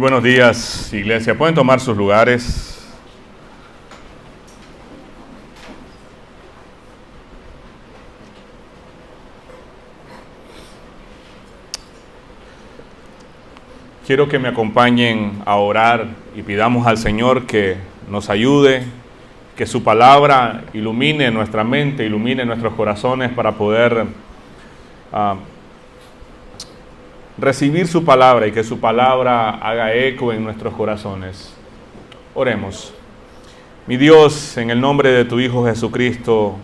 buenos días, iglesia. Pueden tomar sus lugares. Quiero que me acompañen a orar y pidamos al Señor que nos ayude, que su palabra ilumine nuestra mente, ilumine nuestros corazones para poder recibir su palabra y que su palabra haga eco en nuestros corazones. Oremos. Mi Dios, en el nombre de tu Hijo Jesucristo,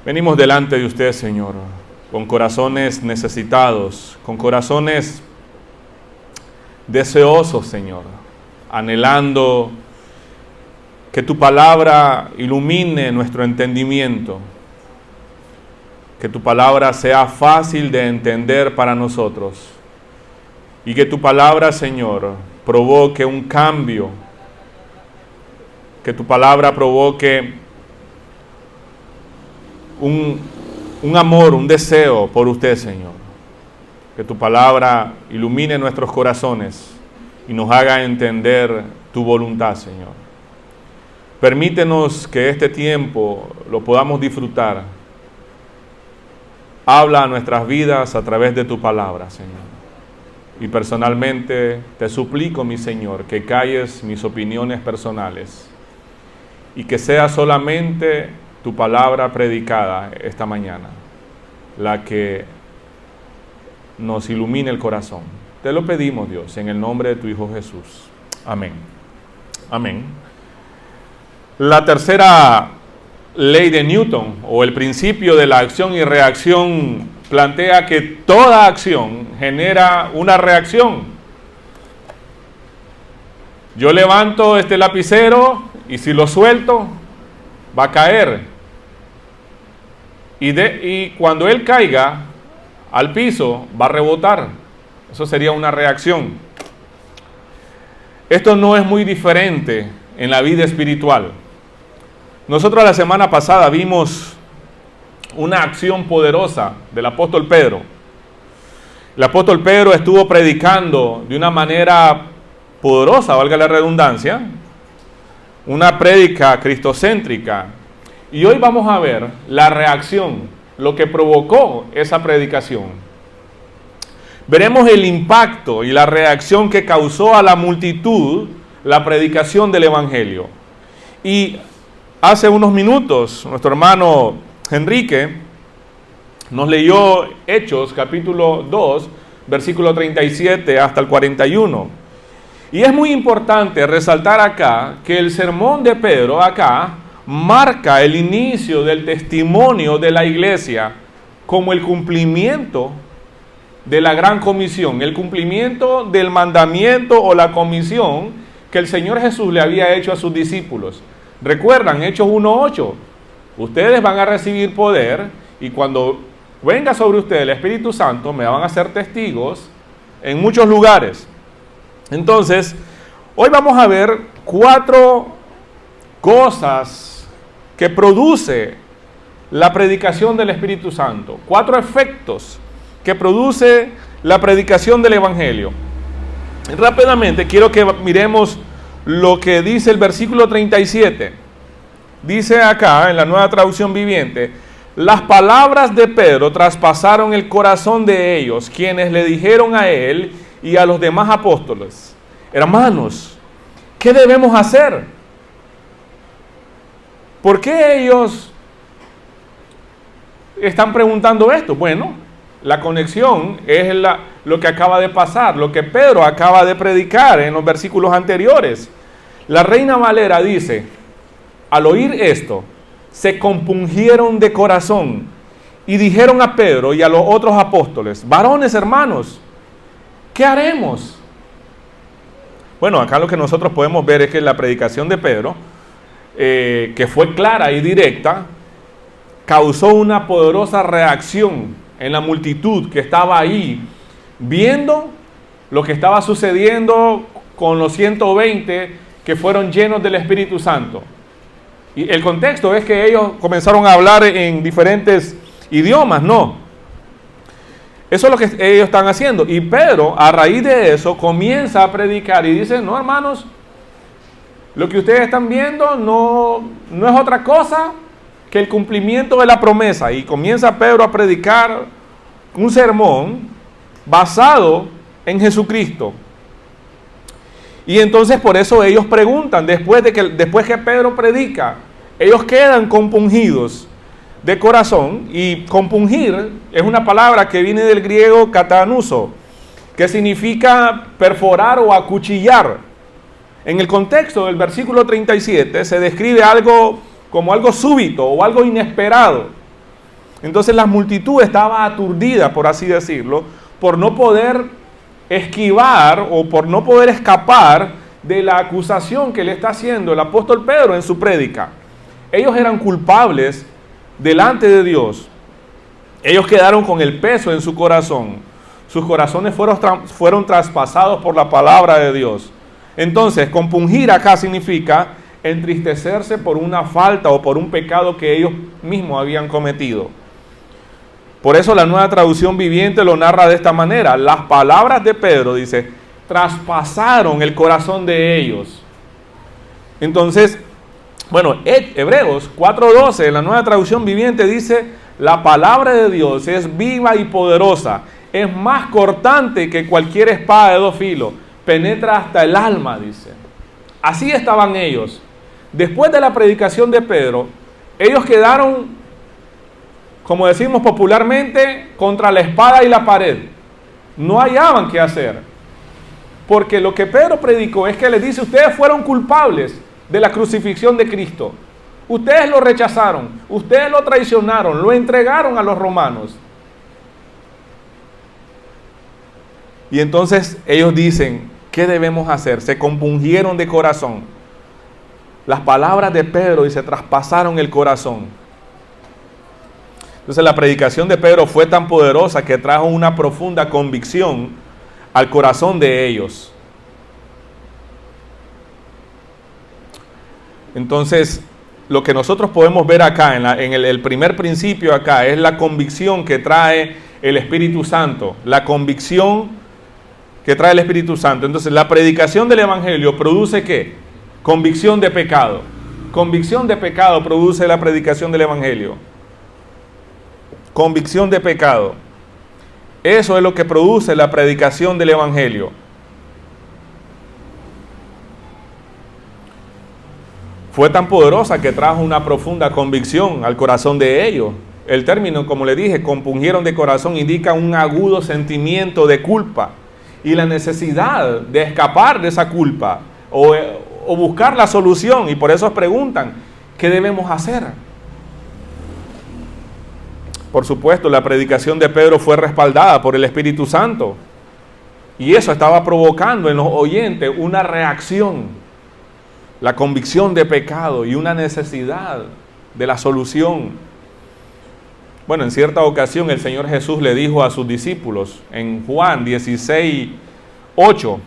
venimos delante de usted, Señor, con corazones necesitados, con corazones deseosos, Señor, anhelando que tu palabra ilumine nuestro entendimiento, que tu palabra sea fácil de entender para nosotros y que tu palabra, Señor, provoque un cambio, que tu palabra provoque un amor, un deseo por usted, Señor. Que tu palabra ilumine nuestros corazones y nos haga entender tu voluntad, Señor. Permítenos que este tiempo lo podamos disfrutar. Habla a nuestras vidas a través de tu palabra, Señor. Y personalmente te suplico, mi Señor, que calles mis opiniones personales y que sea solamente tu palabra predicada esta mañana la que nos ilumine el corazón. Te lo pedimos, Dios, en el nombre de tu Hijo Jesús. Amén. Amén. La tercera ley de Newton, o el principio de la acción y reacción, plantea que toda acción genera una reacción. Yo levanto este lapicero y si lo suelto, va a caer. Y cuando él caiga al piso, va a rebotar. Eso sería una reacción. Esto no es muy diferente en la vida espiritual. Nosotros la semana pasada vimos una acción poderosa del apóstol Pedro. El apóstol Pedro estuvo predicando de una manera poderosa, valga la redundancia, una prédica cristocéntrica. Y hoy vamos a ver la reacción, lo que provocó esa predicación. Veremos el impacto y la reacción que causó a la multitud la predicación del Evangelio. Y hace unos minutos, nuestro hermano Enrique nos leyó Hechos, capítulo 2, versículo 37 hasta el 41. Y es muy importante resaltar acá que el sermón de Pedro acá marca el inicio del testimonio de la iglesia como el cumplimiento de la gran comisión, el cumplimiento del mandamiento o la comisión que el Señor Jesús le había hecho a sus discípulos. Recuerdan, Hechos 1:8, ustedes van a recibir poder y cuando venga sobre ustedes el Espíritu Santo me van a ser testigos en muchos lugares. Entonces, hoy vamos a ver 4 cosas que produce la predicación del Espíritu Santo, 4 efectos que produce la predicación del Evangelio. Rápidamente quiero que miremos lo que dice el versículo 37. Dice acá en la Nueva Traducción Viviente: las palabras de Pedro traspasaron el corazón de ellos, quienes le dijeron a él y a los demás apóstoles: hermanos, ¿qué debemos hacer? ¿Por qué ellos están preguntando esto? Bueno, la conexión es lo que acaba de pasar, lo que Pedro acaba de predicar en los versículos anteriores. La Reina Valera dice: al oír esto, se compungieron de corazón y dijeron a Pedro y a los otros apóstoles: varones, hermanos, ¿qué haremos? Bueno, acá lo que nosotros podemos ver es que la predicación de Pedro, que fue clara y directa, causó una poderosa reacción en la multitud que estaba ahí, viendo lo que estaba sucediendo con los 120 que fueron llenos del Espíritu Santo. Y el contexto es que ellos comenzaron a hablar en diferentes idiomas, ¿no? Eso es lo que ellos están haciendo. Y Pedro, a raíz de eso, comienza a predicar y dice, no, hermanos, lo que ustedes están viendo no es otra cosa que el cumplimiento de la promesa. Y comienza Pedro a predicar un sermón basado en Jesucristo. Y entonces por eso ellos preguntan, después que Pedro predica, ellos quedan compungidos de corazón. Y compungir es una palabra que viene del griego katanuso, que significa perforar o acuchillar. En el contexto del versículo 37 se describe algo como algo súbito o algo inesperado. Entonces la multitud estaba aturdida, por así decirlo, por no poder esquivar o por no poder escapar de la acusación que le está haciendo el apóstol Pedro en su prédica. Ellos eran culpables delante de Dios. Ellos quedaron con el peso en su corazón. Sus corazones fueron traspasados por la palabra de Dios. Entonces, compungir acá significa entristecerse por una falta o por un pecado que ellos mismos habían cometido. Por eso la Nueva Traducción Viviente lo narra de esta manera. Las palabras de Pedro, dice, traspasaron el corazón de ellos. Entonces, bueno, Hebreos 4:12, en la Nueva Traducción Viviente dice, la palabra de Dios es viva y poderosa, es más cortante que cualquier espada de dos filos, penetra hasta el alma, dice. Así estaban ellos. Después de la predicación de Pedro, ellos quedaron, como decimos popularmente, contra la espada y la pared. No hallaban qué hacer. Porque lo que Pedro predicó es que les dice, ustedes fueron culpables de la crucifixión de Cristo. Ustedes lo rechazaron, ustedes lo traicionaron, lo entregaron a los romanos. Y entonces ellos dicen, ¿qué debemos hacer? Se compungieron de corazón. Las palabras de Pedro y se traspasaron el corazón. Entonces la predicación de Pedro fue tan poderosa que trajo una profunda convicción al corazón de ellos. Entonces, lo que nosotros podemos ver acá, en el primer principio acá, es la convicción que trae el Espíritu Santo. La convicción que trae el Espíritu Santo. Entonces, la predicación del Evangelio produce ¿qué? Convicción de pecado. Convicción de pecado produce la predicación del Evangelio. Convicción de pecado. Eso es lo que produce la predicación del Evangelio. Fue tan poderosa que trajo una profunda convicción al corazón de ellos. El término, como le dije, compungieron de corazón, indica un agudo sentimiento de culpa y la necesidad de escapar de esa culpa o buscar la solución. Y por eso preguntan, ¿qué debemos hacer? Por supuesto, la predicación de Pedro fue respaldada por el Espíritu Santo. Y eso estaba provocando en los oyentes una reacción. La convicción de pecado y una necesidad de la solución. Bueno, en cierta ocasión el Señor Jesús le dijo a sus discípulos en Juan 16:8,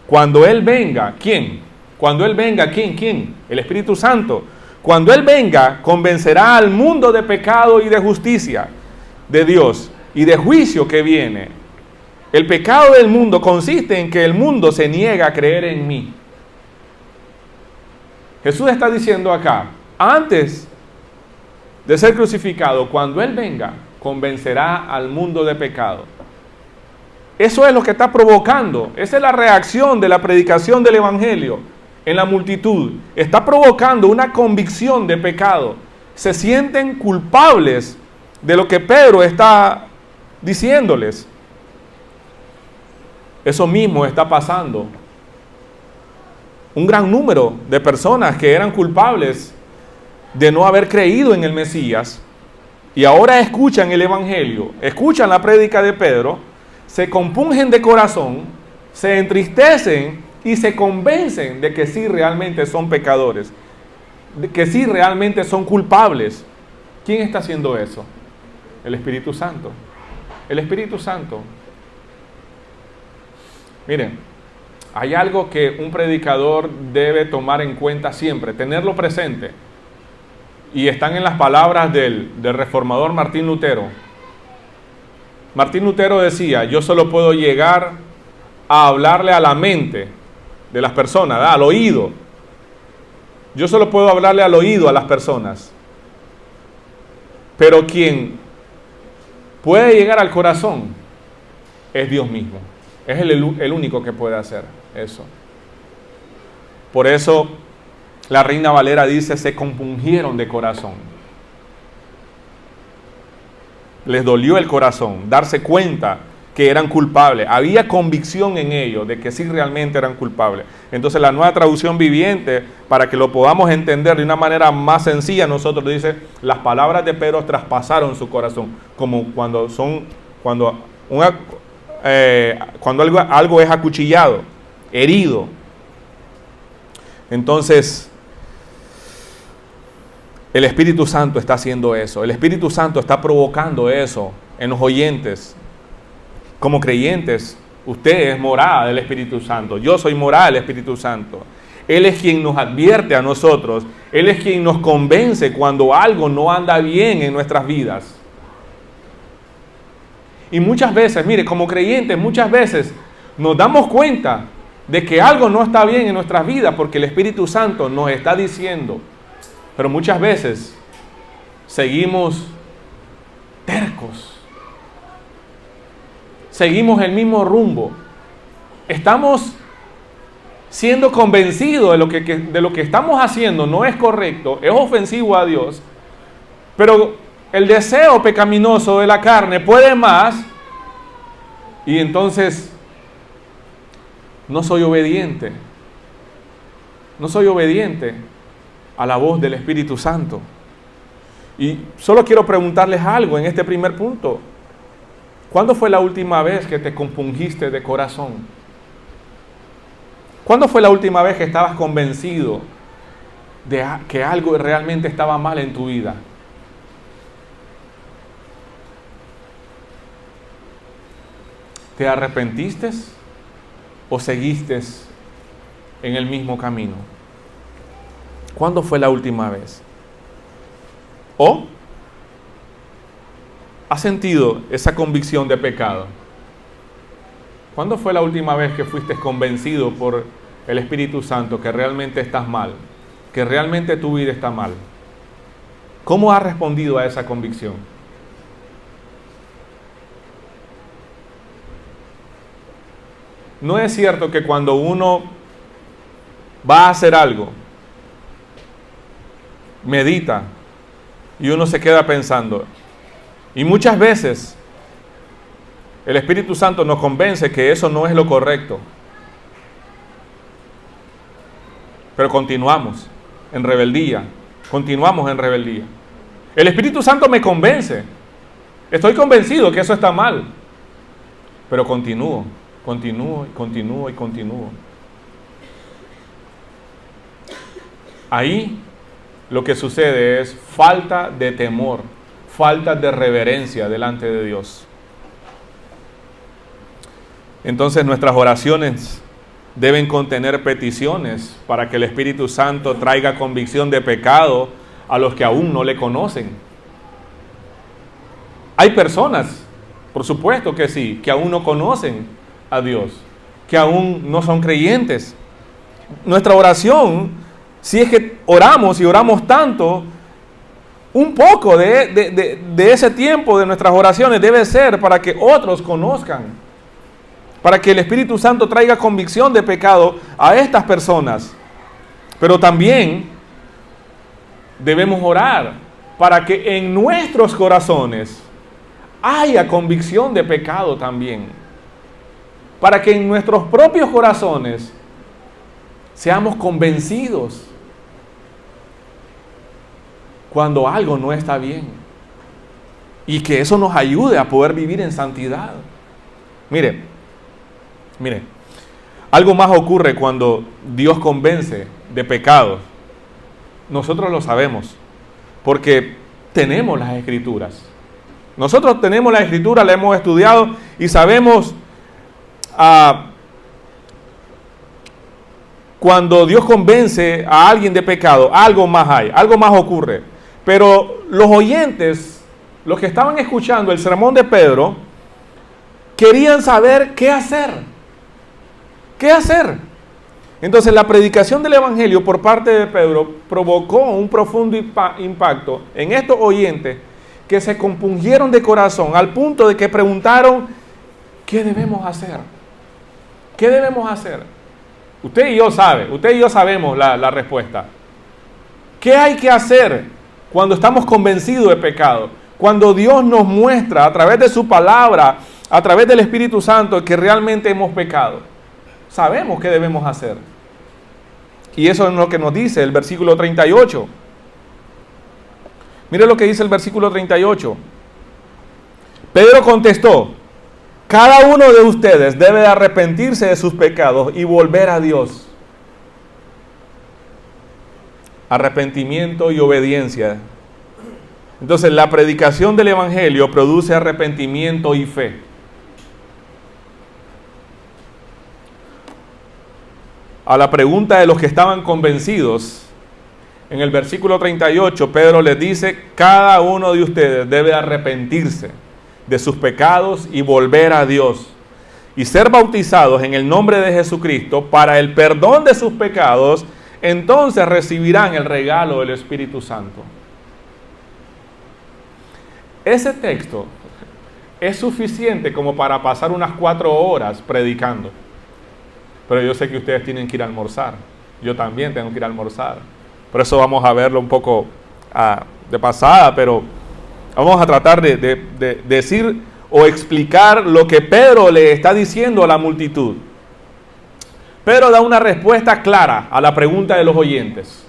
cuando Él venga, ¿quién? Cuando Él venga, ¿quién? El Espíritu Santo. Cuando Él venga, convencerá al mundo de pecado y de justicia de Dios y de juicio que viene. El pecado del mundo consiste en que el mundo se niega a creer en mí. Jesús está diciendo acá, antes de ser crucificado, cuando Él venga, convencerá al mundo de pecado. Eso es lo que está provocando, esa es la reacción de la predicación del Evangelio en la multitud. Está provocando una convicción de pecado. Se sienten culpables de lo que Pedro está diciéndoles. Eso mismo está pasando. Un gran número de personas que eran culpables de no haber creído en el Mesías y ahora escuchan el Evangelio, escuchan la prédica de Pedro, se compungen de corazón, se entristecen y se convencen de que sí realmente son pecadores, de que sí realmente son culpables. ¿Quién está haciendo eso? El Espíritu Santo. El Espíritu Santo. Miren, hay algo que un predicador debe tomar en cuenta siempre, tenerlo presente. Y están en las palabras del reformador Martín Lutero. Martín Lutero decía, yo solo puedo llegar a hablarle a la mente de las personas, ¿verdad? Al oído. Yo solo puedo hablarle al oído a las personas. Pero quien puede llegar al corazón es Dios mismo. Es el único que puede hacer eso. Por eso la Reina Valera dice, se compungieron de corazón. Les dolió el corazón darse cuenta que eran culpables. Había convicción en ellos de que sí realmente eran culpables. Entonces la Nueva Traducción Viviente, para que lo podamos entender de una manera más sencilla, nosotros dice, las palabras de Pedro traspasaron su corazón, como cuando algo es acuchillado, herido. Entonces, el Espíritu Santo está haciendo eso. El Espíritu Santo está provocando eso en los oyentes. Como creyentes, usted es morada del Espíritu Santo. Yo soy morada del Espíritu Santo. Él es quien nos advierte a nosotros. Él es quien nos convence cuando algo no anda bien en nuestras vidas. Y muchas veces, mire, como creyentes, muchas veces nos damos cuenta de que algo no está bien en nuestras vidas porque el Espíritu Santo nos está diciendo. Pero muchas veces seguimos tercos. Seguimos el mismo rumbo. Estamos siendo convencidos de lo que estamos haciendo no es correcto, es ofensivo a Dios. Pero el deseo pecaminoso de la carne puede más. Y entonces no soy obediente. No soy obediente a la voz del Espíritu Santo. Y solo quiero preguntarles algo en este primer punto. ¿Cuándo fue la última vez que te compungiste de corazón? ¿Cuándo fue la última vez que estabas convencido de que algo realmente estaba mal en tu vida? ¿Te arrepentiste o seguiste en el mismo camino? ¿Cuándo fue la última vez? ¿O has sentido esa convicción de pecado? ¿Cuándo fue la última vez que fuiste convencido por el Espíritu Santo que realmente estás mal? Que realmente tu vida está mal. ¿Cómo has respondido a esa convicción? No es cierto que cuando uno va a hacer algo, medita y uno se queda pensando. Y muchas veces el Espíritu Santo nos convence que eso no es lo correcto. Pero continuamos en rebeldía. Continuamos en rebeldía. El Espíritu Santo me convence. Estoy convencido que eso está mal. Pero continúo. Ahí lo que sucede es falta de temor, falta de reverencia delante de Dios. Entonces nuestras oraciones deben contener peticiones para que el Espíritu Santo traiga convicción de pecado a los que aún no le conocen. Hay personas, por supuesto que sí, que aún no conocen a Dios, que aún no son creyentes. Nuestra oración, si es que oramos y oramos tanto, un poco de ese tiempo de nuestras oraciones debe ser para que otros conozcan, para que el Espíritu Santo traiga convicción de pecado a estas personas. Pero también debemos orar para que en nuestros corazones haya convicción de pecado también. Para que en nuestros propios corazones seamos convencidos cuando algo no está bien. Y que eso nos ayude a poder vivir en santidad. Mire, algo más ocurre cuando Dios convence de pecado. Nosotros lo sabemos, porque tenemos las Escrituras. Nosotros tenemos la Escritura, la hemos estudiado y sabemos cuando Dios convence a alguien de pecado, algo más hay, algo más ocurre. Pero los oyentes, los que estaban escuchando el sermón de Pedro, querían saber qué hacer. ¿Qué hacer? Entonces la predicación del Evangelio por parte de Pedro provocó un profundo impacto en estos oyentes que se compungieron de corazón al punto de que preguntaron, ¿qué debemos hacer? ¿Qué debemos hacer? Usted y yo sabemos la respuesta. ¿Qué hay que hacer cuando estamos convencidos de pecado? Cuando Dios nos muestra a través de su palabra, a través del Espíritu Santo, que realmente hemos pecado. Sabemos qué debemos hacer. Y eso es lo que nos dice el versículo 38. Mire lo que dice el versículo 38. Pedro contestó, cada uno de ustedes debe arrepentirse de sus pecados y volver a Dios. Arrepentimiento y obediencia. Entonces la predicación del Evangelio produce arrepentimiento y fe. A la pregunta de los que estaban convencidos, en el versículo 38, Pedro les dice, cada uno de ustedes debe arrepentirse de sus pecados y volver a Dios y ser bautizados en el nombre de Jesucristo para el perdón de sus pecados, entonces recibirán el regalo del Espíritu Santo. Ese texto es suficiente como para pasar unas 4 horas predicando. Pero yo sé que ustedes tienen que ir a almorzar. Yo también tengo que ir a almorzar. Por eso vamos a verlo un poco de pasada, pero vamos a tratar de decir o explicar lo que Pedro le está diciendo a la multitud. Pedro da una respuesta clara a la pregunta de los oyentes.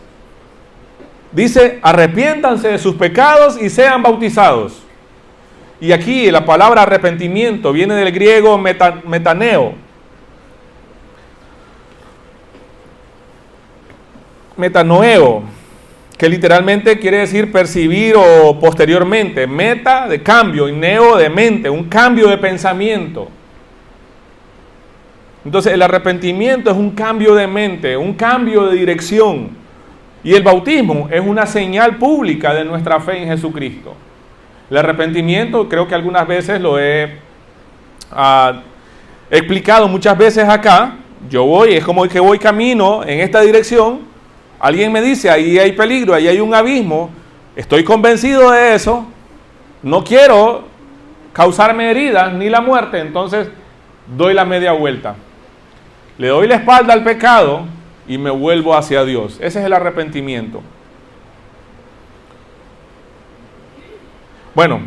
Dice, arrepiéntanse de sus pecados y sean bautizados. Y aquí la palabra arrepentimiento viene del griego metaneo. Metanoeo, que literalmente quiere decir percibir o posteriormente. Meta de cambio y neo de mente, un cambio de pensamiento. Entonces el arrepentimiento es un cambio de mente, un cambio de dirección. Y el bautismo es una señal pública de nuestra fe en Jesucristo. El arrepentimiento, creo que algunas veces lo he explicado muchas veces acá. Es como que voy camino en esta dirección. Alguien me dice, ahí hay peligro, ahí hay un abismo. Estoy convencido de eso. No quiero causarme heridas ni la muerte. Entonces doy la media vuelta. Le doy la espalda al pecado y me vuelvo hacia Dios. Ese es el arrepentimiento. Bueno,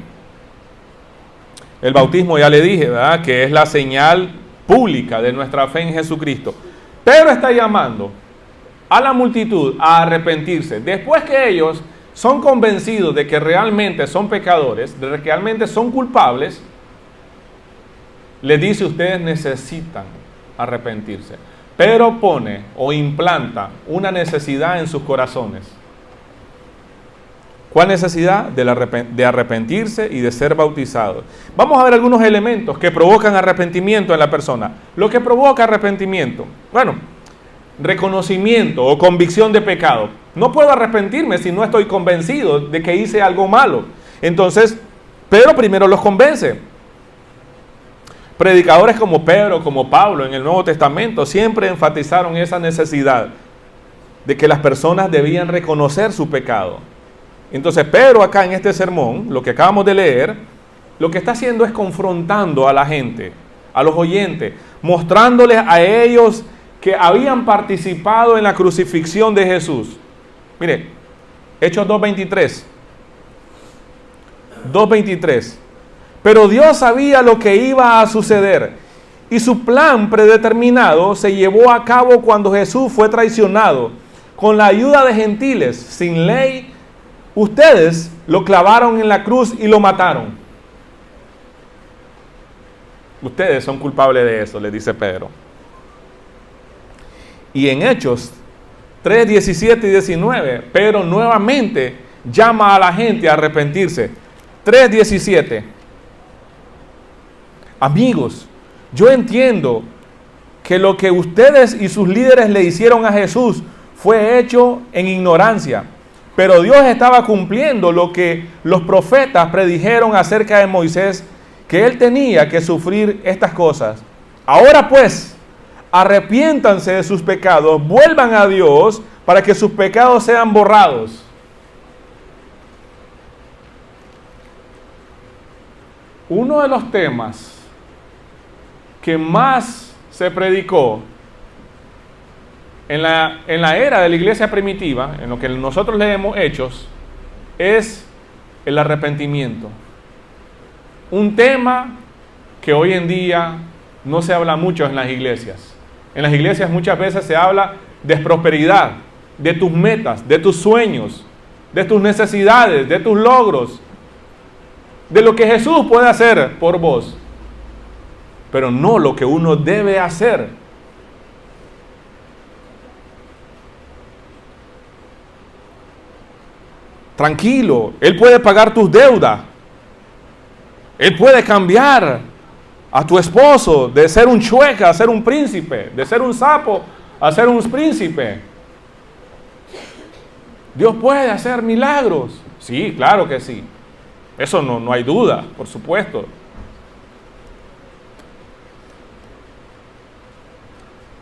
el bautismo ya le dije, ¿verdad? Que es la señal pública de nuestra fe en Jesucristo. Pedro está llamando a la multitud a arrepentirse. Después que ellos son convencidos de que realmente son pecadores, de que realmente son culpables, les dice, ustedes necesitan arrepentirse. Pedro pone o implanta una necesidad en sus corazones. ¿Cuál necesidad? De arrepentirse y de ser bautizados. Vamos a ver algunos elementos que provocan arrepentimiento en la persona. Lo que provoca arrepentimiento. Bueno, reconocimiento o convicción de pecado. No puedo arrepentirme si no estoy convencido de que hice algo malo. Entonces, Pedro primero los convence. Predicadores como Pedro, como Pablo en el Nuevo Testamento siempre enfatizaron esa necesidad de que las personas debían reconocer su pecado. Entonces Pedro acá en este sermón, lo que acabamos de leer, lo que está haciendo es confrontando a la gente, a los oyentes, mostrándoles a ellos que habían participado en la crucifixión de Jesús. Mire, Hechos 2:23. 2:23. Pero Dios sabía lo que iba a suceder y su plan predeterminado se llevó a cabo cuando Jesús fue traicionado. Con la ayuda de gentiles, sin ley, ustedes lo clavaron en la cruz y lo mataron. Ustedes son culpables de eso, le dice Pedro. Y en Hechos 3:17 y 19, Pedro nuevamente llama a la gente a arrepentirse. 3:17. Amigos, yo entiendo que lo que ustedes y sus líderes le hicieron a Jesús fue hecho en ignorancia, pero Dios estaba cumpliendo lo que los profetas predijeron acerca de Moisés que Él tenía que sufrir estas cosas. Ahora pues, arrepiéntanse de sus pecados, vuelvan a Dios para que sus pecados sean borrados. Uno de los temas que más se predicó en la era de la iglesia primitiva, en lo que nosotros leemos Hechos, es el arrepentimiento. Un tema que hoy en día no se habla mucho en las iglesias. En las iglesias muchas veces se habla de prosperidad, de tus metas, de tus sueños, de tus necesidades, de tus logros, de lo que Jesús puede hacer por vos, pero no lo que uno debe hacer. Tranquilo, Él puede pagar tus deudas. Él puede cambiar a tu esposo de ser un chueca a ser un príncipe, de ser un sapo a ser un príncipe. Dios puede hacer milagros. Sí, claro que sí. Eso no hay duda, por supuesto.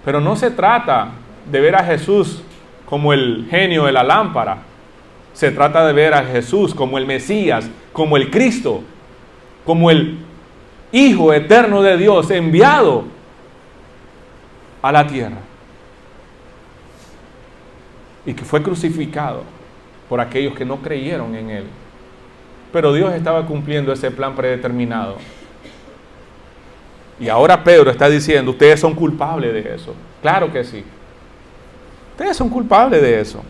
Pero no se trata de ver a Jesús como el genio de la lámpara. Se trata de ver a Jesús como el Mesías, como el Cristo, como el Hijo eterno de Dios enviado a la tierra. Y que fue crucificado por aquellos que no creyeron en Él. Pero Dios estaba cumpliendo ese plan predeterminado. Y ahora Pedro está diciendo, ustedes son culpables de eso. Claro que sí. Ustedes son culpables de eso.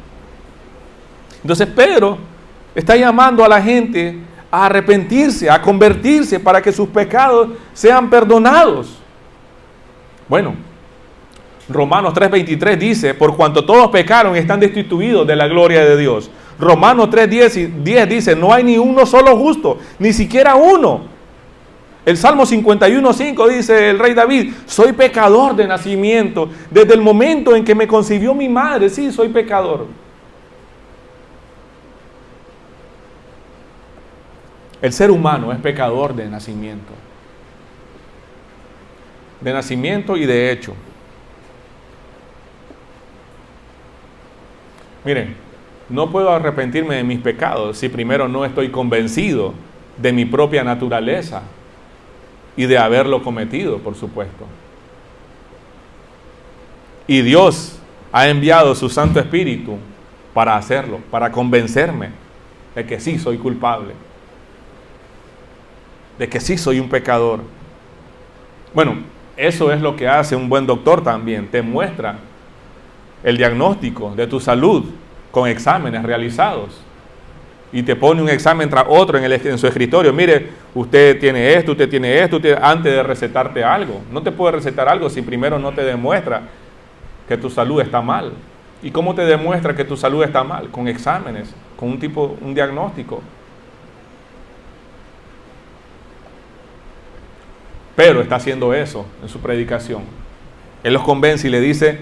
Entonces Pedro está llamando a la gente a arrepentirse, a convertirse para que sus pecados sean perdonados. Bueno, Romanos 3:23 dice, por cuanto todos pecaron y están destituidos de la gloria de Dios. Romanos 3:10 dice, no hay ni uno solo justo, ni siquiera uno. El Salmo 51:5 dice el rey David, soy pecador de nacimiento, desde el momento en que me concibió mi madre, sí, soy pecador. El ser humano es pecador de nacimiento y de hecho. Miren, no puedo arrepentirme de mis pecados si primero no estoy convencido de mi propia naturaleza y de haberlo cometido, por supuesto. Y Dios ha enviado su Santo Espíritu para hacerlo, para convencerme de que sí soy culpable, de que sí soy un pecador. Bueno, eso es lo que hace un buen doctor también, te muestra el diagnóstico de tu salud con exámenes realizados y te pone un examen tras otro en su escritorio. Mire, usted tiene esto, antes de recetarte algo. No te puede recetar algo si primero no te demuestra que tu salud está mal. ¿Y cómo te demuestra que tu salud está mal? Con exámenes, con un diagnóstico. Pedro está haciendo eso en su predicación. Él los convence y le dice,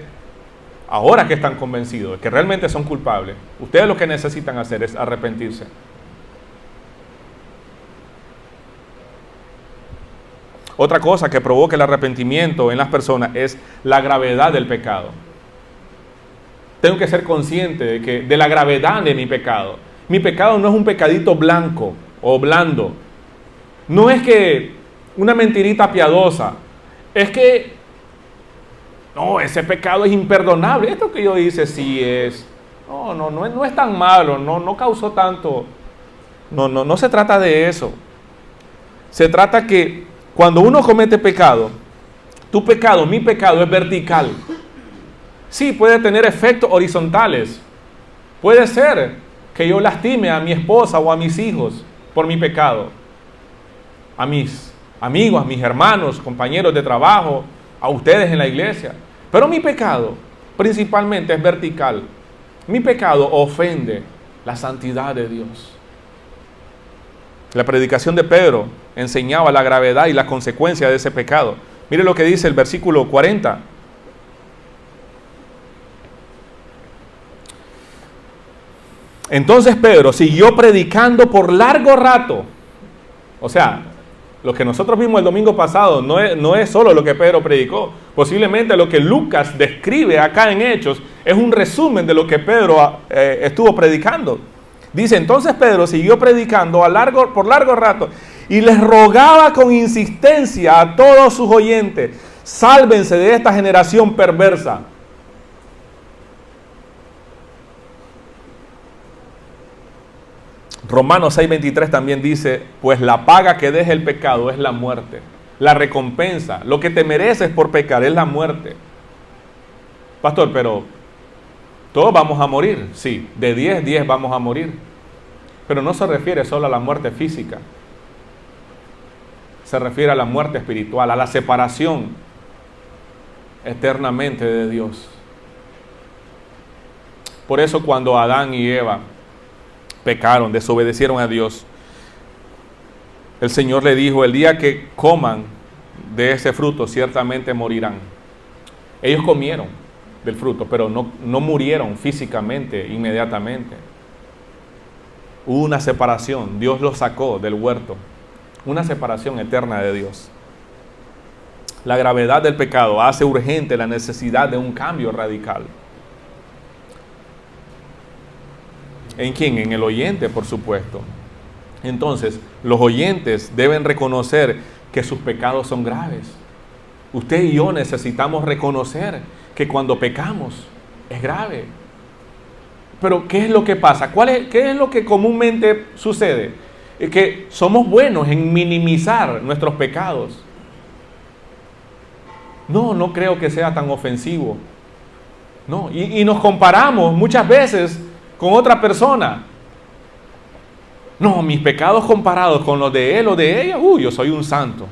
ahora que están convencidos de que realmente son culpables, ustedes lo que necesitan hacer es arrepentirse. Otra cosa que provoca el arrepentimiento en las personas es la gravedad del pecado. Tengo que ser consciente de la gravedad de mi pecado. Mi pecado no es un pecadito blanco o blando. No es que una mentirita piadosa. Es que, no, ese pecado es imperdonable. Esto que yo hice sí es. No es tan malo, no causó tanto. No se trata de eso. Se trata que cuando uno comete pecado, tu pecado, mi pecado es vertical. Sí, puede tener efectos horizontales. Puede ser que yo lastime a mi esposa o a mis hijos por mi pecado. A mis amigos, a mis hermanos, compañeros de trabajo, a ustedes en la iglesia. Pero mi pecado principalmente es vertical. Mi pecado ofende la santidad de Dios. La predicación de Pedro enseñaba la gravedad y la consecuencia de ese pecado. Mire lo que dice el versículo 40. Entonces Pedro siguió predicando por largo rato. O sea, lo que nosotros vimos el domingo pasado no es solo lo que Pedro predicó. Posiblemente lo que Lucas describe acá en Hechos es un resumen de lo que Pedro estuvo predicando. Dice, entonces Pedro siguió predicando por largo rato y les rogaba con insistencia a todos sus oyentes, sálvense de esta generación perversa. Romanos 6:23 también dice, pues la paga que deja el pecado es la muerte. La recompensa, lo que te mereces por pecar es la muerte. Pastor, pero todos vamos a morir. Sí, de 10 vamos a morir. Pero no se refiere solo a la muerte física. Se refiere a la muerte espiritual, a la separación eternamente de Dios. Por eso cuando Adán y Eva pecaron, desobedecieron a Dios, el Señor le dijo, el día que coman de ese fruto, ciertamente morirán. Ellos comieron del fruto, pero no murieron físicamente, inmediatamente. Hubo una separación, Dios los sacó del huerto, una separación eterna de Dios. La gravedad del pecado hace urgente la necesidad de un cambio radical. ¿En quién? En el oyente, por supuesto. Entonces, los oyentes deben reconocer que sus pecados son graves. Usted y yo necesitamos reconocer que cuando pecamos es grave. Pero, ¿qué es lo que pasa? ¿Qué es lo que comúnmente sucede? Es que somos buenos en minimizar nuestros pecados. No creo que sea tan ofensivo. No, y nos comparamos muchas veces con otra persona. No, mis pecados comparados con los de él o de ella, yo soy un santo.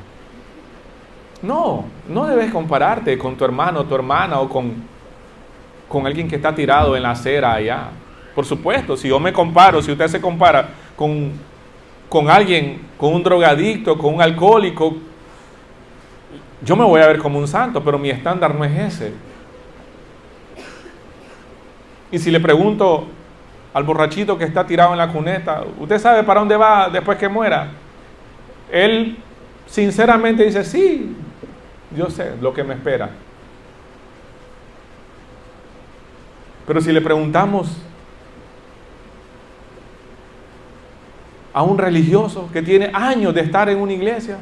No debes compararte con tu hermano, tu hermana o con alguien que está tirado en la acera allá. Por supuesto, si yo me comparo, si usted se compara con alguien, con un drogadicto, con un alcohólico, yo me voy a ver como un santo, pero mi estándar no es ese. Y si le pregunto al borrachito que está tirado en la cuneta, ¿usted sabe para dónde va después que muera? Él sinceramente dice, sí, yo sé lo que me espera. Pero si le preguntamos a un religioso que tiene años de estar en una iglesia,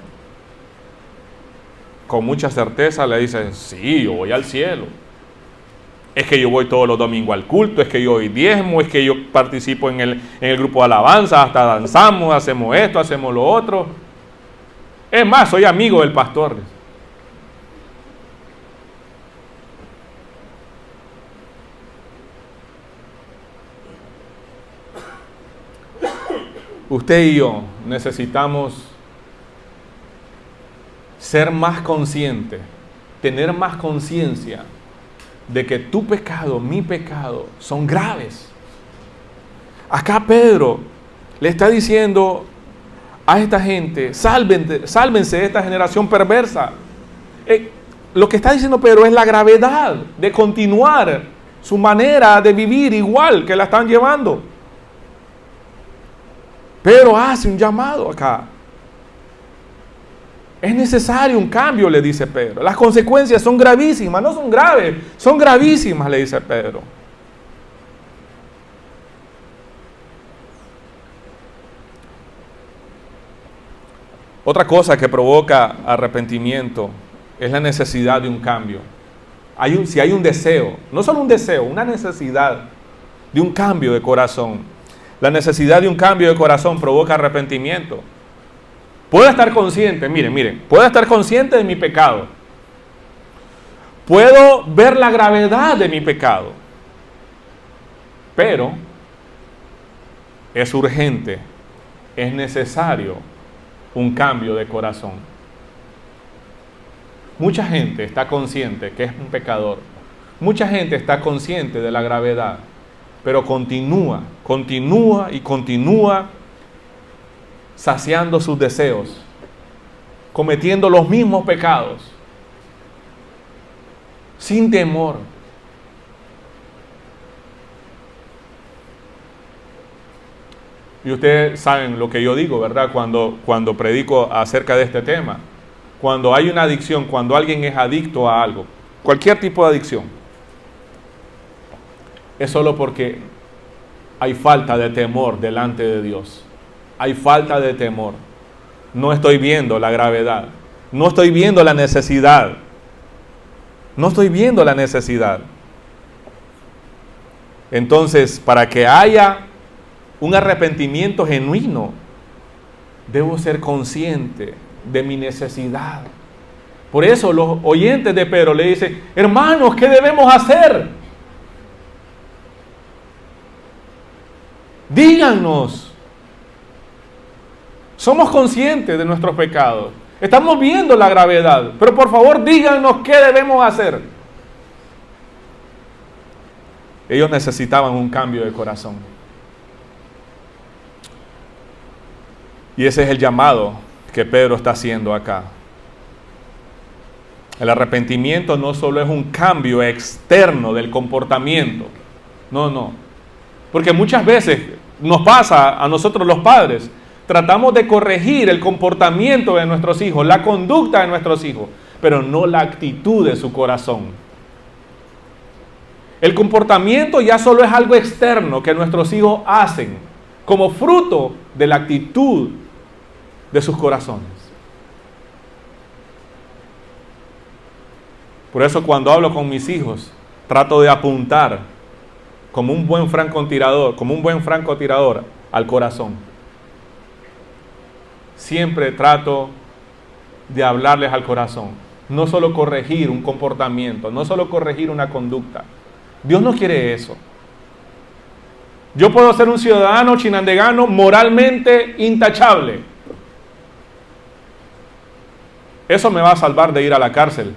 con mucha certeza le dice, sí, yo voy al cielo. Es que yo voy todos los domingos al culto, es que yo doy diezmo, es que yo participo en el grupo de alabanza, hasta danzamos, hacemos esto, hacemos lo otro. Es más, soy amigo del pastor. Usted y yo necesitamos ser más conscientes, tener más conciencia de que tu pecado, mi pecado, son graves. Acá Pedro le está diciendo a esta gente, sálvense de esta generación perversa. Lo que está diciendo Pedro es la gravedad de continuar su manera de vivir igual que la están llevando. Pedro hace un llamado acá. Es necesario un cambio, le dice Pedro. Las consecuencias son gravísimas, no son graves, son gravísimas, le dice Pedro. Otra cosa que provoca arrepentimiento es la necesidad de un cambio. Si hay un deseo, no solo un deseo, una necesidad de un cambio de corazón. La necesidad de un cambio de corazón provoca arrepentimiento. Puedo estar consciente, miren, puedo estar consciente de mi pecado. Puedo ver la gravedad de mi pecado. Pero es urgente, es necesario un cambio de corazón. Mucha gente está consciente que es un pecador. Mucha gente está consciente de la gravedad, pero continúa saciando sus deseos, cometiendo los mismos pecados, sin temor. Y ustedes saben lo que yo digo, ¿verdad? Cuando predico acerca de este tema. Cuando hay una adicción, cuando alguien es adicto a algo, cualquier tipo de adicción, es solo porque hay falta de temor delante de Dios. Hay falta de temor. No estoy viendo la gravedad. No estoy viendo la necesidad. No estoy viendo la necesidad. Entonces, para que haya un arrepentimiento genuino, debo ser consciente de mi necesidad. Por eso los oyentes de Pedro le dicen: hermanos, ¿qué debemos hacer? Díganos. Somos conscientes de nuestros pecados. Estamos viendo la gravedad, pero por favor díganos qué debemos hacer. Ellos necesitaban un cambio de corazón. Y ese es el llamado que Pedro está haciendo acá. El arrepentimiento no solo es un cambio externo del comportamiento. No. Porque muchas veces nos pasa a nosotros los padres. Tratamos de corregir el comportamiento de nuestros hijos, la conducta de nuestros hijos, pero no la actitud de su corazón. El comportamiento ya solo es algo externo que nuestros hijos hacen como fruto de la actitud de sus corazones. Por eso cuando hablo con mis hijos, trato de apuntar como un buen francotirador al corazón. Siempre trato de hablarles al corazón. No solo corregir un comportamiento, no solo corregir una conducta. Dios no quiere eso. Yo puedo ser un ciudadano chinandegano moralmente intachable. Eso me va a salvar de ir a la cárcel,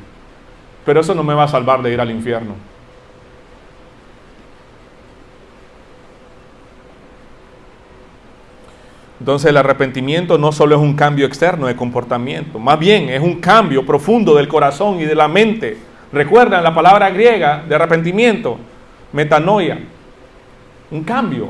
pero eso no me va a salvar de ir al infierno. Entonces el arrepentimiento no solo es un cambio externo de comportamiento, más bien es un cambio profundo del corazón y de la mente. Recuerdan la palabra griega de arrepentimiento, metanoia. Un cambio.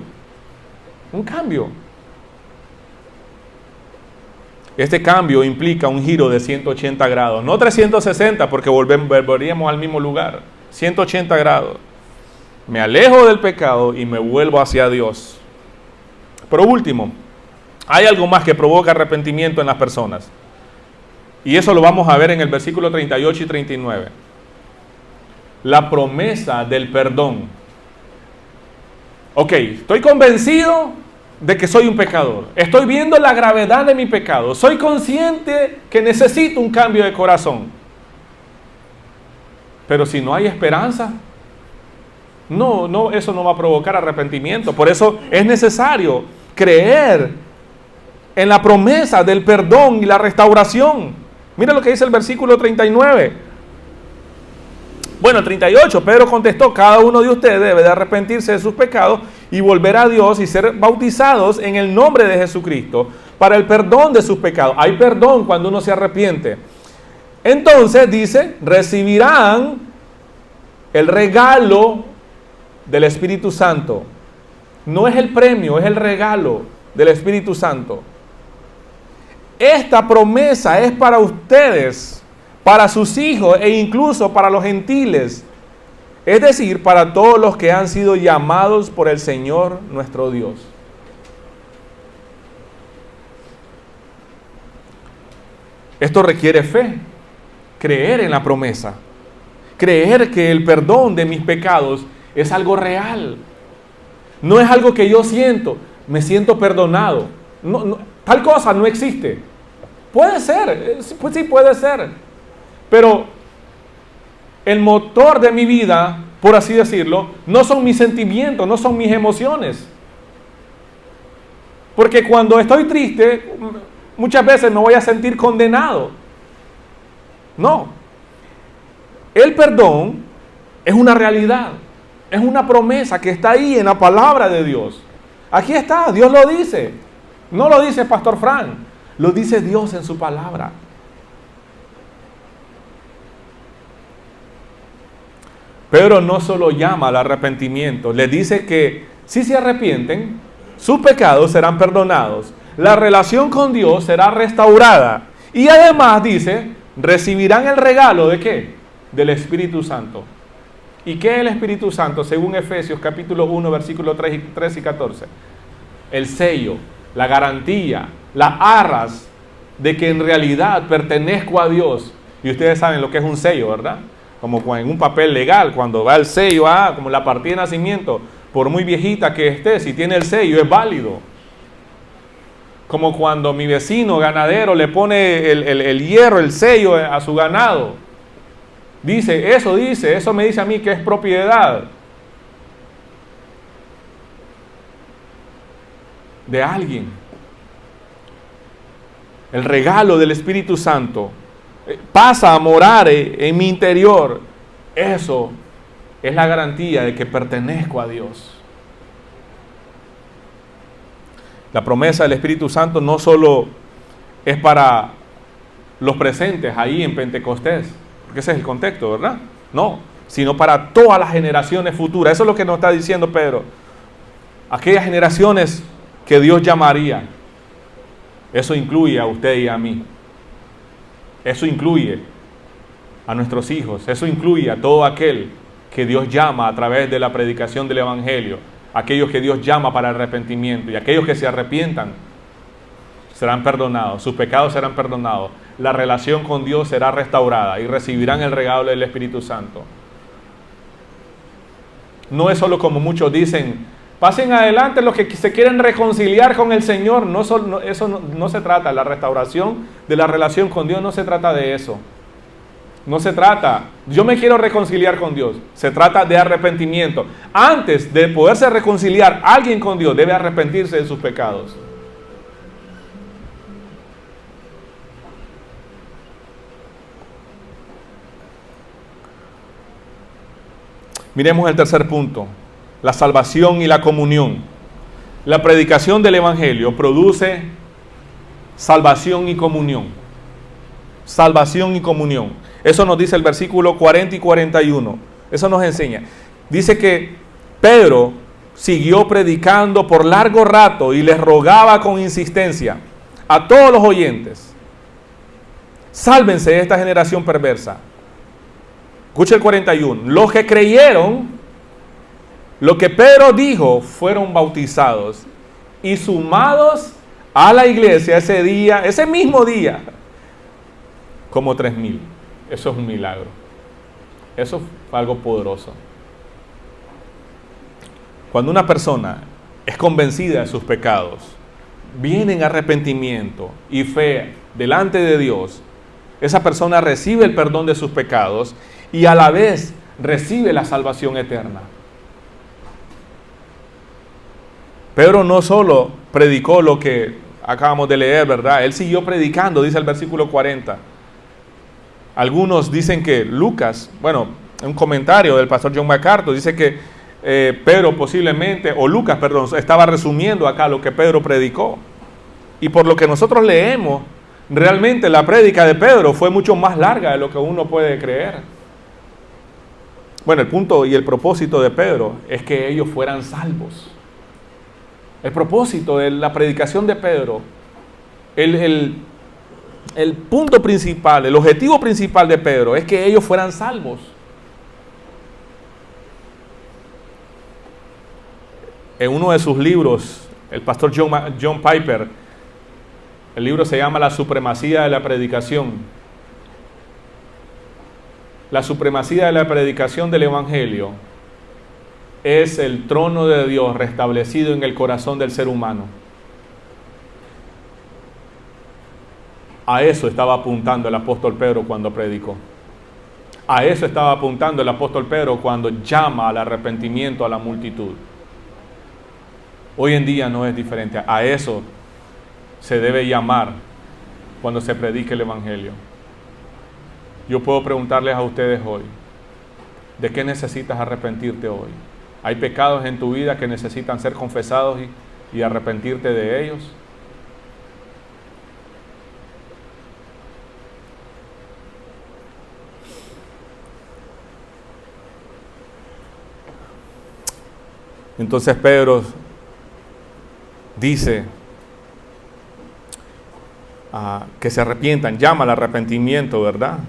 Este cambio implica un giro de 180 grados, no 360 porque volveríamos al mismo lugar. 180 grados. Me alejo del pecado y me vuelvo hacia Dios. Pero último, hay algo más que provoca arrepentimiento en las personas. Y eso lo vamos a ver en el versículo 38 y 39. La promesa del perdón. Ok, estoy convencido de que soy un pecador. Estoy viendo la gravedad de mi pecado. Soy consciente que necesito un cambio de corazón. Pero si no hay esperanza, eso no va a provocar arrepentimiento. Por eso es necesario creer en la promesa del perdón y la restauración. Mira lo que dice el versículo 39. Bueno, 38, Pedro contestó: cada uno de ustedes debe de arrepentirse de sus pecados y volver a Dios y ser bautizados en el nombre de Jesucristo para el perdón de sus pecados. Hay perdón cuando uno se arrepiente. Entonces dice, recibirán el regalo del Espíritu Santo. No es el premio, es el regalo del Espíritu Santo. Esta promesa es para ustedes, para sus hijos e incluso para los gentiles. Es decir, para todos los que han sido llamados por el Señor nuestro Dios. Esto requiere fe, creer en la promesa, creer que el perdón de mis pecados es algo real. No es algo que yo siento, me siento perdonado. Tal cosa no existe. Puede ser, pues sí puede ser. Pero el motor de mi vida, por así decirlo, no son mis sentimientos, no son mis emociones. Porque cuando estoy triste, muchas veces me voy a sentir condenado. No. El perdón es una realidad, es una promesa que está ahí en la palabra de Dios. Aquí está, Dios lo dice. No lo dice Pastor Frank, lo dice Dios en su palabra. Pedro no solo llama al arrepentimiento, les dice que si se arrepienten, sus pecados serán perdonados, la relación con Dios será restaurada y además dice, recibirán el regalo ¿de qué? Del Espíritu Santo. ¿Y qué es el Espíritu Santo? Según Efesios capítulo 1, versículos 3 y 14. El sello, la garantía, las arras de que en realidad pertenezco a Dios. Y ustedes saben lo que es un sello, ¿verdad? Como en un papel legal, cuando va el sello, como la partida de nacimiento, por muy viejita que esté, si tiene el sello es válido. Como cuando mi vecino ganadero le pone el hierro, el sello a su ganado. Eso me dice a mí que es propiedad de alguien. El regalo del Espíritu Santo pasa a morar en mi interior. Eso es la garantía de que pertenezco a Dios. La promesa del Espíritu Santo no solo es para los presentes ahí en Pentecostés, porque ese es el contexto, ¿verdad? No, sino para todas las generaciones futuras. Eso es lo que nos está diciendo Pedro. Aquellas generaciones que Dios llamaría. Eso incluye a usted y a mí. Eso incluye a nuestros hijos. Eso incluye a todo aquel que Dios llama a través de la predicación del Evangelio. Aquellos que Dios llama para el arrepentimiento. Y aquellos que se arrepientan serán perdonados. Sus pecados serán perdonados. La relación con Dios será restaurada y recibirán el regalo del Espíritu Santo. No es solo como muchos dicen, pasen adelante los que se quieren reconciliar con el Señor. Eso no se trata. La restauración de la relación con Dios no se trata de eso. No se trata, yo me quiero reconciliar con Dios. Se trata de arrepentimiento. Antes de poderse reconciliar alguien con Dios, debe arrepentirse de sus pecados. Miremos el tercer punto, la salvación y la comunión. La predicación del Evangelio produce salvación y comunión. Salvación y comunión. Eso nos dice el versículo 40 y 41. Eso nos enseña. Dice que Pedro siguió predicando por largo rato y les rogaba con insistencia a todos los oyentes: sálvense de esta generación perversa. Escucha el 41. Los que creyeron lo que Pedro dijo fueron bautizados y sumados a la iglesia ese mismo día, como 3,000. Eso es un milagro. Eso fue algo poderoso. Cuando una persona es convencida de sus pecados, viene en arrepentimiento y fe delante de Dios, esa persona recibe el perdón de sus pecados y a la vez recibe la salvación eterna. Pedro no solo predicó lo que acabamos de leer, ¿verdad? Él siguió predicando, dice el versículo 40. Algunos dicen que Lucas, un comentario del pastor John MacArthur, dice que Pedro posiblemente, o Lucas, perdón, estaba resumiendo acá lo que Pedro predicó. Y por lo que nosotros leemos, realmente la prédica de Pedro fue mucho más larga de lo que uno puede creer. Bueno, el punto y el propósito de Pedro es que ellos fueran salvos. El propósito de la predicación de Pedro, el punto principal, el objetivo principal de Pedro es que ellos fueran salvos. En uno de sus libros, el pastor John Piper, el libro se llama La supremacía de la predicación. La supremacía de la predicación del Evangelio es el trono de Dios restablecido en el corazón del ser humano. A eso estaba apuntando el apóstol Pedro cuando predicó. A eso estaba apuntando el apóstol Pedro cuando llama al arrepentimiento a la multitud. Hoy en día no es diferente. A eso se debe llamar cuando se predique el Evangelio. Yo puedo preguntarles a ustedes hoy, ¿de qué necesitas arrepentirte hoy? ¿Hay pecados en tu vida que necesitan ser confesados y arrepentirte de ellos? Entonces Pedro dice que se arrepientan, llama al arrepentimiento, ¿verdad?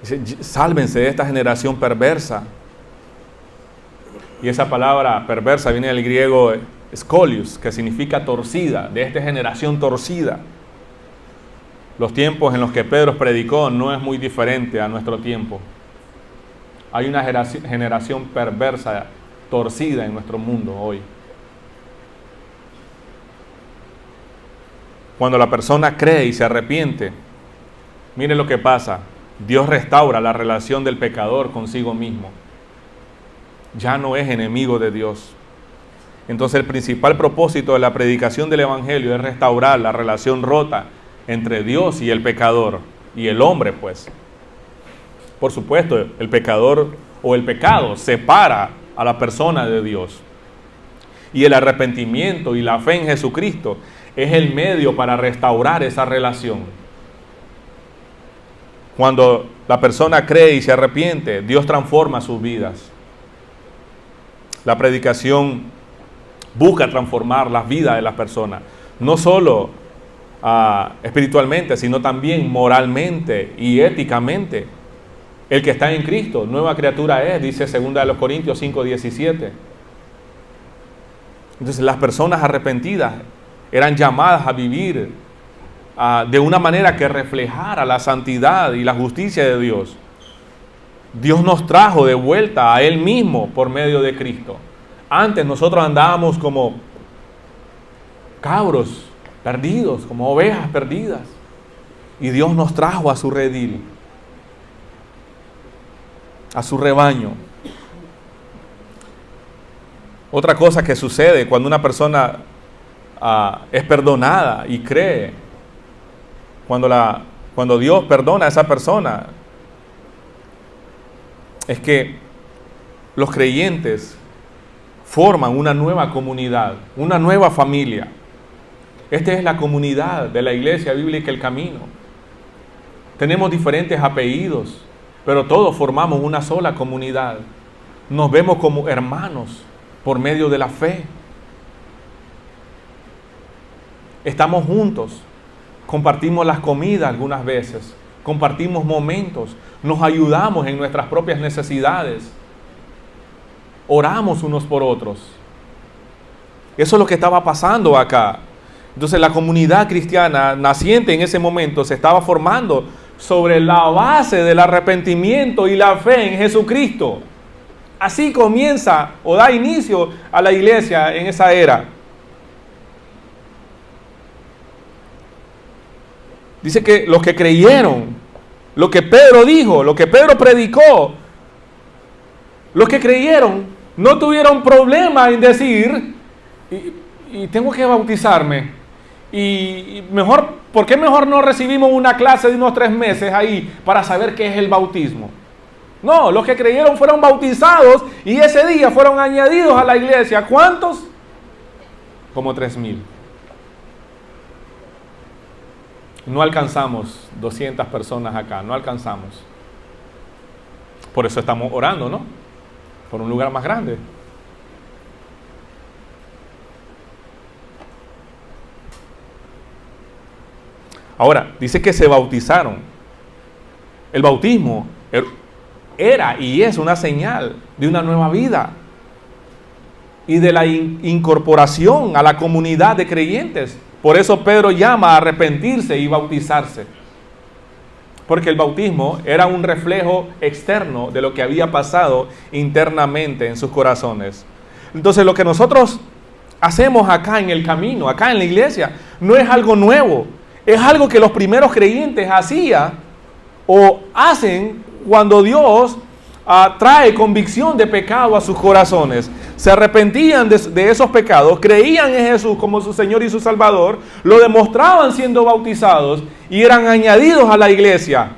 Dice, sálvense de esta generación perversa. Y esa palabra perversa viene del griego scolius, que significa torcida, de esta generación torcida. Los tiempos en los que Pedro predicó no es muy diferente a nuestro tiempo. Hay una generación perversa, torcida en nuestro mundo hoy. Cuando la persona cree y se arrepiente, miren lo que pasa. Dios restaura la relación del pecador consigo mismo. Ya no es enemigo de Dios. Entonces el principal propósito de la predicación del Evangelio es restaurar la relación rota entre Dios y el pecador, y el hombre, pues. Por supuesto, el pecador o el pecado separa a la persona de Dios. Y el arrepentimiento y la fe en Jesucristo es el medio para restaurar esa relación. Cuando la persona cree y se arrepiente, Dios transforma sus vidas. La predicación busca transformar las vidas de las personas, no solo espiritualmente, sino también moralmente y éticamente. El que está en Cristo, nueva criatura es, dice 2 Corintios 5:17. Entonces las personas arrepentidas eran llamadas a vivir de una manera que reflejara la santidad y la justicia de Dios. Dios nos trajo de vuelta a Él mismo por medio de Cristo. Antes nosotros andábamos como cabros perdidos, como ovejas perdidas. Y Dios nos trajo a su redil, a su rebaño. Otra cosa que sucede cuando una persona es perdonada y cree, cuando Dios perdona a esa persona, es que los creyentes forman una nueva comunidad, una nueva familia. Esta es la comunidad de la Iglesia Bíblica El Camino. Tenemos diferentes apellidos, pero todos formamos una sola comunidad. Nos vemos como hermanos por medio de la fe. Estamos juntos, compartimos las comidas algunas veces, compartimos momentos, nos ayudamos en nuestras propias necesidades, oramos unos por otros. Eso es lo que estaba pasando acá. Entonces la comunidad cristiana naciente en ese momento se estaba formando sobre la base del arrepentimiento y la fe en Jesucristo. Así comienza o da inicio a la iglesia en esa era. Dice que los que creyeron, lo que Pedro dijo, lo que Pedro predicó, los que creyeron no tuvieron problema en decir, y tengo que bautizarme, y mejor, ¿por qué mejor no recibimos una clase de unos 3 meses ahí para saber qué es el bautismo? No, los que creyeron fueron bautizados y ese día fueron añadidos a la iglesia. ¿Cuántos? Como 3,000. No alcanzamos 200 personas acá, no alcanzamos. Por eso estamos orando, ¿no? Por un lugar más grande. Ahora, dice que se bautizaron. El bautismo era y es una señal de una nueva vida y de la incorporación a la comunidad de creyentes. Por eso Pedro llama a arrepentirse y bautizarse. Porque el bautismo era un reflejo externo de lo que había pasado internamente en sus corazones. Entonces lo que nosotros hacemos acá en el camino, acá en la iglesia, no es algo nuevo. Es algo que los primeros creyentes hacían o hacen cuando Dios trae convicción de pecado a sus corazones. Se arrepentían de esos pecados, creían en Jesús como su Señor y su Salvador, lo demostraban siendo bautizados y eran añadidos a la iglesia.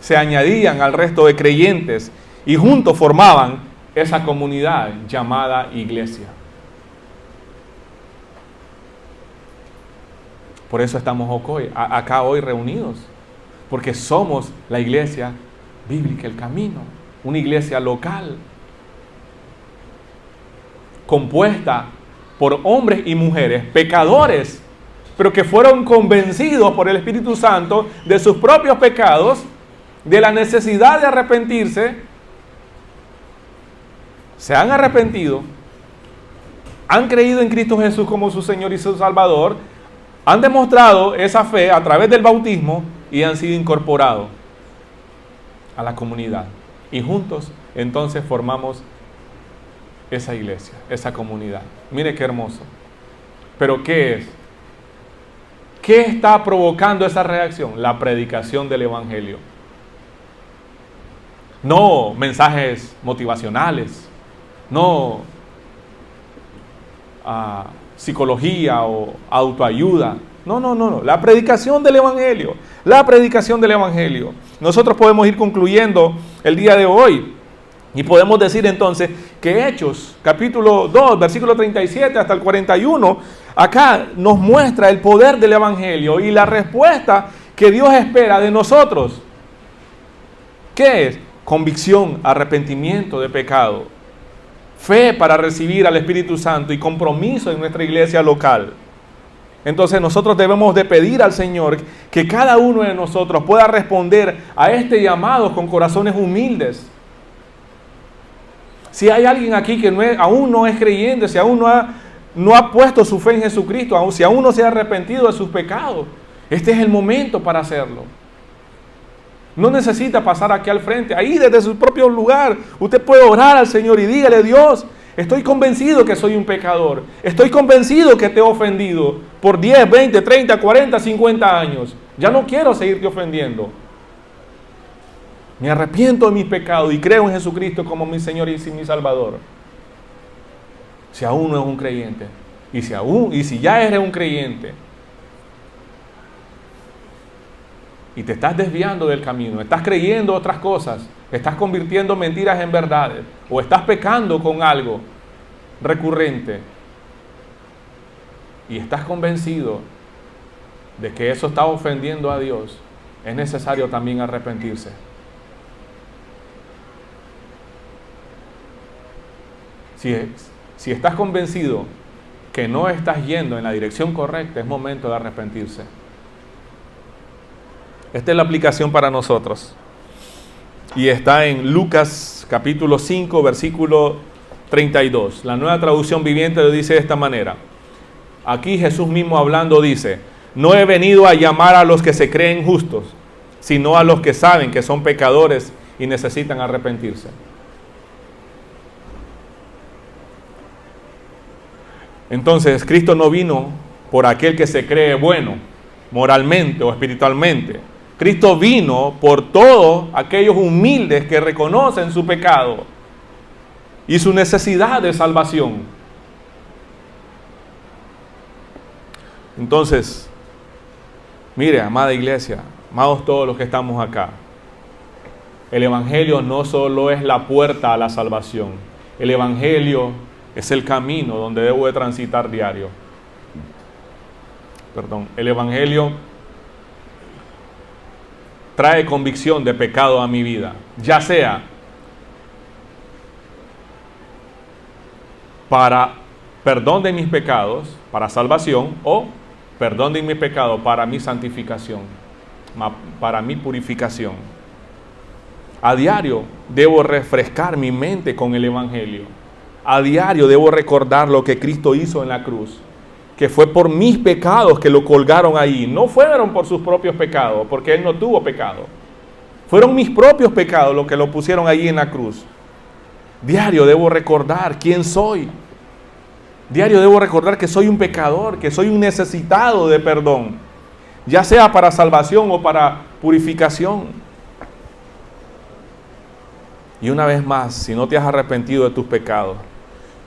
Se añadían al resto de creyentes y juntos formaban esa comunidad llamada iglesia. Por eso estamos acá hoy reunidos, porque somos la iglesia bíblica El Camino, una iglesia local. compuesta por hombres y mujeres, pecadores, pero que fueron convencidos por el Espíritu Santo de sus propios pecados, de la necesidad de arrepentirse, se han arrepentido, han creído en Cristo Jesús como su Señor y su Salvador, han demostrado esa fe a través del bautismo y han sido incorporados a la comunidad. Y juntos entonces formamos esa iglesia, esa comunidad. Mire qué hermoso. Pero ¿qué es? ¿Qué está provocando esa reacción? La predicación del Evangelio. No mensajes motivacionales, no psicología o autoayuda. No. La predicación del Evangelio. La predicación del Evangelio. Nosotros podemos ir concluyendo el día de hoy. Y podemos decir entonces que Hechos, capítulo 2, versículo 37 hasta el 41, acá nos muestra el poder del Evangelio y la respuesta que Dios espera de nosotros. ¿Qué es? Convicción, arrepentimiento de pecado, fe para recibir al Espíritu Santo y compromiso en nuestra iglesia local. Entonces nosotros debemos de pedir al Señor que cada uno de nosotros pueda responder a este llamado con corazones humildes. Si hay alguien aquí que aún no es creyente, si aún no ha puesto su fe en Jesucristo, si aún no se ha arrepentido de sus pecados, este es el momento para hacerlo. No necesita pasar aquí al frente, ahí desde su propio lugar. Usted puede orar al Señor y dígale: Dios, estoy convencido que soy un pecador. Estoy convencido que te he ofendido por 10, 20, 30, 40, 50 años. Ya no quiero seguirte ofendiendo. Me arrepiento de mis pecados y creo en Jesucristo como mi Señor y mi Salvador. Si aún no es un creyente, y si ya eres un creyente, y te estás desviando del camino, estás creyendo otras cosas, estás convirtiendo mentiras en verdades, o estás pecando con algo recurrente, y estás convencido de que eso está ofendiendo a Dios, es necesario también arrepentirse. Si estás convencido que no estás yendo en la dirección correcta, es momento de arrepentirse. Esta es la aplicación para nosotros. Y está en Lucas capítulo 5, versículo 32. La Nueva Traducción Viviente lo dice de esta manera. Aquí Jesús mismo hablando dice: no he venido a llamar a los que se creen justos, sino a los que saben que son pecadores y necesitan arrepentirse. Entonces, Cristo no vino por aquel que se cree bueno, moralmente o espiritualmente. Cristo vino por todos aquellos humildes que reconocen su pecado y su necesidad de salvación. Entonces, mire, amada iglesia, amados todos los que estamos acá, el Evangelio no solo es la puerta a la salvación, el Evangelio es el camino donde debo de transitar diario. El Evangelio trae convicción de pecado a mi vida, ya sea para perdón de mis pecados, para salvación, o perdón de mis pecados para mi santificación, para mi purificación. A diario debo refrescar mi mente con el Evangelio. A diario debo recordar lo que Cristo hizo en la cruz, que fue por mis pecados que lo colgaron ahí. No fueron por sus propios pecados, porque Él no tuvo pecado. Fueron mis propios pecados los que lo pusieron ahí en la cruz. Diario debo recordar quién soy. Diario debo recordar que soy un pecador, que soy un necesitado de perdón, ya sea para salvación o para purificación. Y una vez más, si no te has arrepentido de tus pecados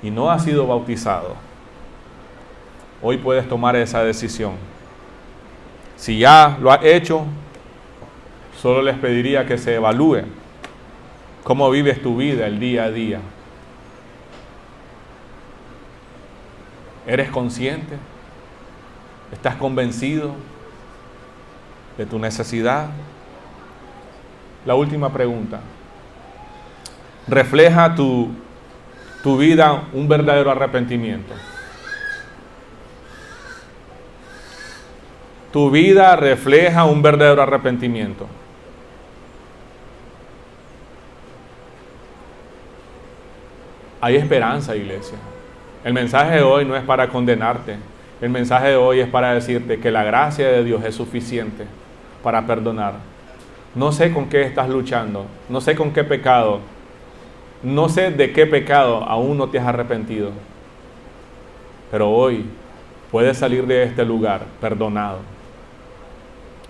y no has sido bautizado, hoy puedes tomar esa decisión. Si ya lo has hecho, solo les pediría que se evalúe cómo vives tu vida el día a día. ¿Eres consciente? ¿Estás convencido de tu necesidad? La última pregunta. ¿Refleja tu tu vida un verdadero arrepentimiento? Tu vida refleja un verdadero arrepentimiento. Hay esperanza, iglesia. El mensaje de hoy no es para condenarte. El mensaje de hoy es para decirte que la gracia de Dios es suficiente para perdonar. No sé con qué estás luchando. No sé con qué pecado. No sé de qué pecado aún no te has arrepentido. Pero hoy puedes salir de este lugar perdonado,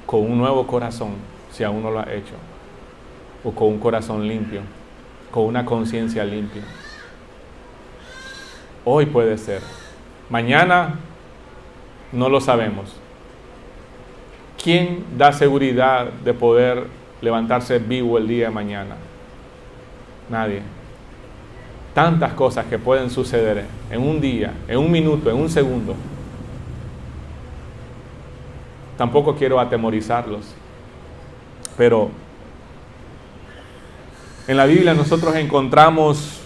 con un nuevo corazón, si aún no lo has hecho, o con un corazón limpio, con una conciencia limpia. Hoy puede ser. Mañana no lo sabemos. ¿Quién da seguridad de poder levantarse vivo el día de mañana? Nadie. Tantas cosas que pueden suceder en un día, en un minuto, en un segundo. Tampoco quiero atemorizarlos, pero en la Biblia nosotros encontramos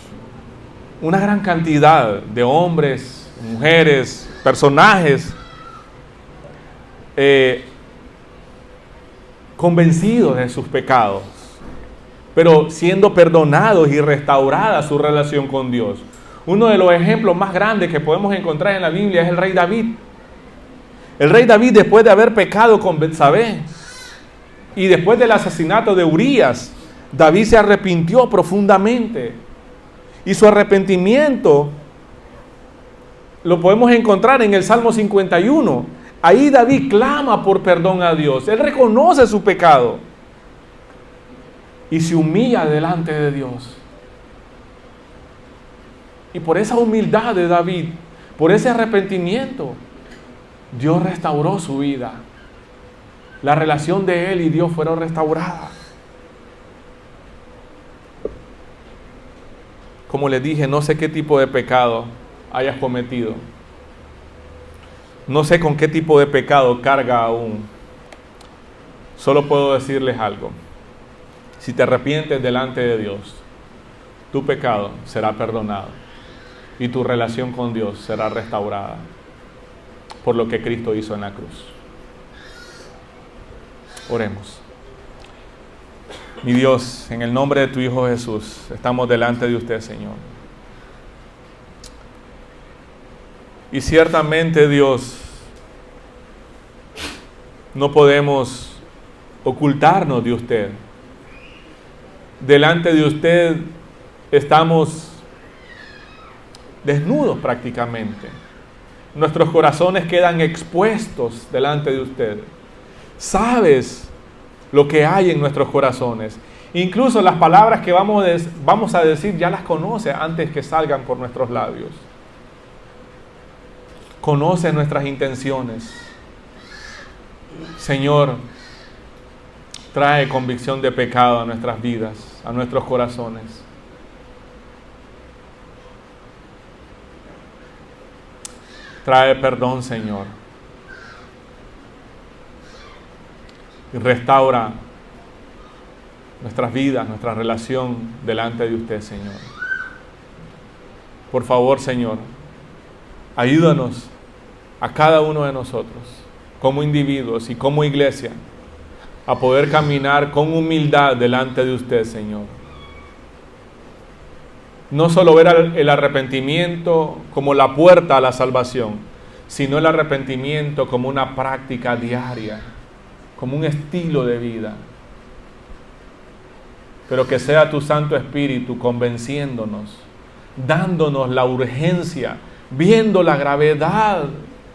una gran cantidad de hombres, mujeres, personajes convencidos de sus pecados, pero siendo perdonados y restaurada su relación con Dios. Uno de los ejemplos más grandes que podemos encontrar en la Biblia es el rey David. El rey David, después de haber pecado con Betsabé y después del asesinato de Urías, David se arrepintió profundamente. Y su arrepentimiento lo podemos encontrar en el Salmo 51. Ahí David clama por perdón a Dios. Él reconoce su pecado y se humilla delante de Dios. Y por esa humildad de David, por ese arrepentimiento, Dios restauró su vida. La relación de él y Dios fueron restauradas. Como les dije, no sé qué tipo de pecado hayas cometido. No sé con qué tipo de pecado carga aún. Solo puedo decirles algo. Si te arrepientes delante de Dios, tu pecado será perdonado y tu relación con Dios será restaurada por lo que Cristo hizo en la cruz. Oremos. Mi Dios, en el nombre de tu Hijo Jesús, estamos delante de usted, Señor. Y ciertamente, Dios, no podemos ocultarnos de usted. Delante de usted estamos desnudos prácticamente. Nuestros corazones quedan expuestos delante de usted. Sabes lo que hay en nuestros corazones. Incluso las palabras que vamos a decir ya las conoce antes que salgan por nuestros labios. Conoce nuestras intenciones. Señor, trae convicción de pecado a nuestras vidas, a nuestros corazones. Trae perdón, Señor. Y restaura nuestras vidas, nuestra relación delante de usted, Señor. Por favor, Señor, ayúdanos a cada uno de nosotros, como individuos y como iglesia, a poder caminar con humildad delante de usted, Señor. No solo ver el arrepentimiento como la puerta a la salvación, sino el arrepentimiento como una práctica diaria, como un estilo de vida. Pero que sea tu Santo Espíritu convenciéndonos, dándonos la urgencia, viendo la gravedad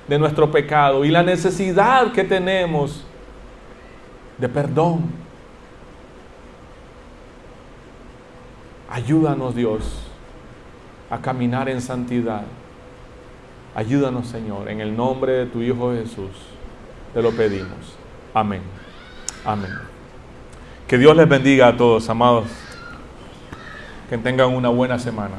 de nuestro pecado y la necesidad que tenemos de perdón. Ayúdanos, Dios, a caminar en santidad. Ayúdanos, Señor, en el nombre de tu Hijo Jesús, te lo pedimos. Amén. Amén. Que Dios les bendiga a todos, amados. Que tengan una buena semana.